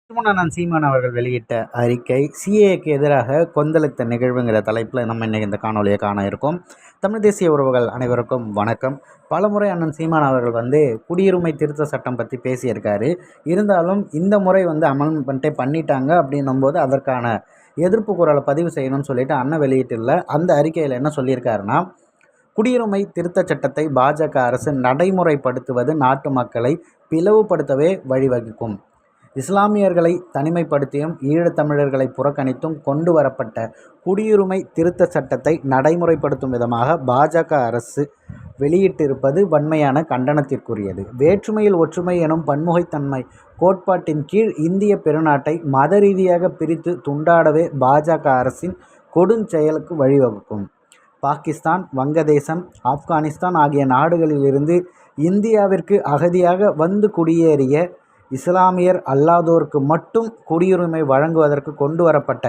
திருமணானந்த் சீமான் அவர்கள் வெளியிட்ட அறிக்கை சிஏஏக்கு எதிராக கொந்தளித்த நிகழ்வுங்கிற தலைப்பில் நம்ம இன்றைக்கி இந்த காணொலியை காண இருக்கோம். தமிழ் தேசிய உறவுகள் அனைவருக்கும் வணக்கம். பலமுறை அண்ணன் சீமான் அவர்கள் குடியுரிமை திருத்த சட்டம் பற்றி பேசியிருக்காரு. இருந்தாலும் இந்த முறை அமல் பண்ணிட்டாங்க அப்படின்னும் போது அதற்கான எதிர்ப்பு குரலை பதிவு செய்யணும்னு சொல்லிட்டு அண்ணன் வெளியிட்டுள்ள அந்த அறிக்கையில் என்ன சொல்லியிருக்காருன்னா, குடியுரிமை திருத்த சட்டத்தை பாஜக அரசு நடைமுறைப்படுத்துவது நாட்டு மக்களை பிளவுபடுத்தவே வழிவகுக்கும். இஸ்லாமியர்களை தனிமைப்படுத்தியும் ஈழத்தமிழர்களை புறக்கணித்தும் கொண்டு வரப்பட்ட குடியுரிமை திருத்த சட்டத்தை நடைமுறைப்படுத்தும் விதமாக பாஜக அரசு வெளியிட்டிருப்பது வன்மையான கண்டனத்திற்குரியது. வேற்றுமையில் ஒற்றுமை எனும் பன்முகைத்தன்மை கோட்பாட்டின் கீழ் இந்திய பெருநாட்டை மத ரீதியாக பிரித்து துண்டாடவே பாஜக அரசின் கொடுஞ்செயலுக்கு வழிவகுக்கும். பாகிஸ்தான், வங்கதேசம், ஆப்கானிஸ்தான் ஆகிய நாடுகளிலிருந்து இந்தியாவிற்கு அகதியாக வந்து குடியேறிய இஸ்லாமியர் அல்லாதோருக்கு மட்டும் குடியுரிமை வழங்குவதற்கு கொண்டு வரப்பட்ட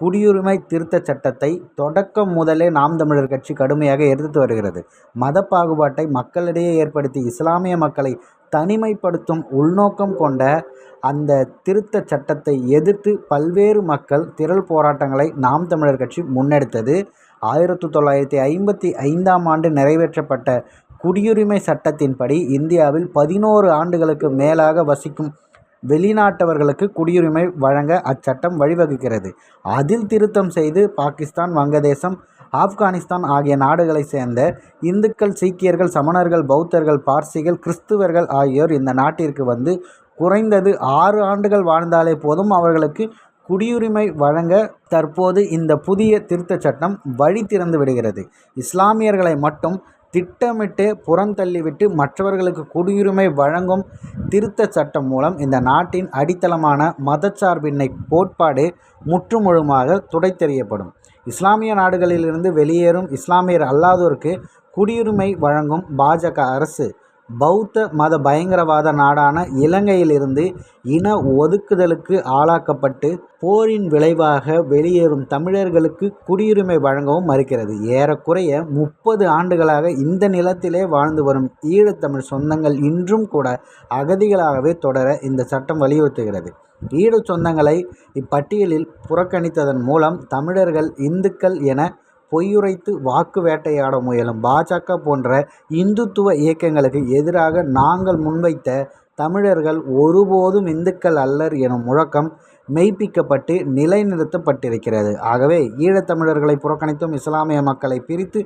குடியுரிமை திருத்த சட்டத்தை தொடக்கம் முதலே நாம் தமிழர் கட்சி கடுமையாக எதிர்த்து வருகிறது. மத பாகுபாட்டை மக்களிடையே ஏற்படுத்தி இஸ்லாமிய மக்களை தனிமைப்படுத்தும் உள்நோக்கம் கொண்ட அந்த திருத்த சட்டத்தை எதிர்த்து பல்வேறு மக்கள் திரள் போராட்டங்களை நாம் தமிழர் கட்சி முன்னெடுத்தது. 1955 நிறைவேற்றப்பட்ட குடியுரிமை சட்டத்தின்படி இந்தியாவில் 11 ஆண்டுகளுக்கு மேலாக வசிக்கும் வெளிநாட்டவர்களுக்கு குடியுரிமை வழங்க அச்சட்டம் வழிவகுக்கிறது. அதில் திருத்தம் செய்து பாகிஸ்தான், வங்கதேசம், ஆப்கானிஸ்தான் ஆகிய நாடுகளை சேர்ந்த இந்துக்கள், சீக்கியர்கள், சமணர்கள், பௌத்தர்கள், பார்சிகள், கிறிஸ்துவர்கள் ஆகியோர் இந்த நாட்டிற்கு குறைந்தது 6 ஆண்டுகள் வாழ்ந்தாலே போதும் அவர்களுக்கு குடியுரிமை வழங்க தற்போது இந்த புதிய திருத்த சட்டம் வழி திறந்து விடுகிறது. இஸ்லாமியர்களை மட்டும் திட்டமிட்டு புறந்தள்ளிவிட்டு மற்றவர்களுக்கு குடியுரிமை வழங்கும் திருத்த சட்டம் மூலம் இந்த நாட்டின் அடித்தளமான மதச்சார்பின்மை கோட்பாடு முற்றுமுழுமாக துடைத்தெறியப்படும். இஸ்லாமிய நாடுகளிலிருந்து வெளியேறும் இஸ்லாமியர் அல்லாதோருக்கு குடியுரிமை வழங்கும் பாஜக அரசு பௌத்த மத பயங்கரவாத நாடான இலங்கையிலிருந்து இன ஒதுக்குதலுக்கு ஆளாக்கப்பட்டு போரின் விளைவாக வெளியேறும் தமிழர்களுக்கு குடியுரிமை வழங்கவும் மறுக்கிறது. ஏறக்குறைய 30 ஆண்டுகளாக இந்த நிலத்திலே வாழ்ந்து வரும் ஈழத்தமிழ் சொந்தங்கள் இன்றும் கூட அகதிகளாகவே தொடர இந்த சட்டம் வலியுறுத்துகிறது. ஈழ சொந்தங்களை இப்பட்டியலில் புறக்கணித்ததன் மூலம் தமிழர்கள், இந்துக்கள் என பொய்யுரைத்து வாக்கு வேட்டையாட முயலும் பாஜக போன்ற இந்துத்துவ இயக்கங்களுக்கு எதிராக நாங்கள் முன்வைத்த தமிழர்கள் ஒருபோதும் இந்துக்கள் அல்லர் எனும் முழக்கம் மெய்ப்பிக்கப்பட்டு நிலைநிறுத்தப்பட்டிருக்கிறது. ஆகவே ஈழத்தமிழர்களை புறக்கணித்தும் இஸ்லாமிய மக்களை பிரித்து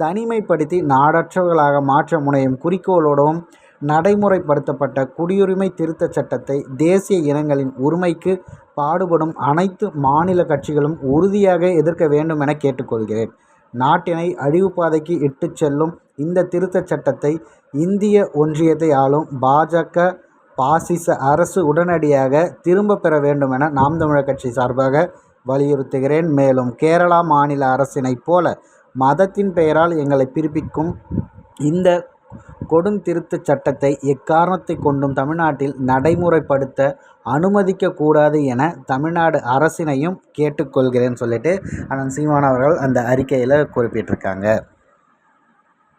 தனிமைப்படுத்தி நாடற்றவர்களாக மாற்ற முனையும் குறிக்கோளோடவும் நடைமுறைப்படுத்தப்பட்ட குடியுரிமை திருத்த சட்டத்தை தேசிய இனங்களின் உரிமைக்கு பாடுபடும் அனைத்து மாநில கட்சிகளும் உறுதியாக எதிர்க்க வேண்டும் என கேட்டுக்கொள்கிறேன். நாட்டினை அழிவுப்பாதைக்கு இட்டு செல்லும் இந்த திருத்த சட்டத்தை இந்திய ஒன்றியத்தை ஆளும் பாஜக பாசிச அரசு உடனடியாக திரும்ப பெற வேண்டும் என நாம் தமிழர் கட்சி சார்பாக வலியுறுத்துகிறேன். மேலும் கேரளா மாநில அரசினைப் போல மதத்தின் பெயரால் எங்களை பிரிப்பிக்கும் இந்த கொடுந்திருத்த சட்டத்தை எக்காரணத்தை கொண்டும் தமிழ்நாட்டில் நடைமுறைப்படுத்த அனுமதிக்கக்கூடாது என தமிழ்நாடு அரசினையும் கேட்டுக்கொள்கிறேன்னு சொல்லிட்டு அண்ணன் சீமான் அவர்கள் அந்த அறிக்கையில் குறிப்பிட்டிருக்காங்க.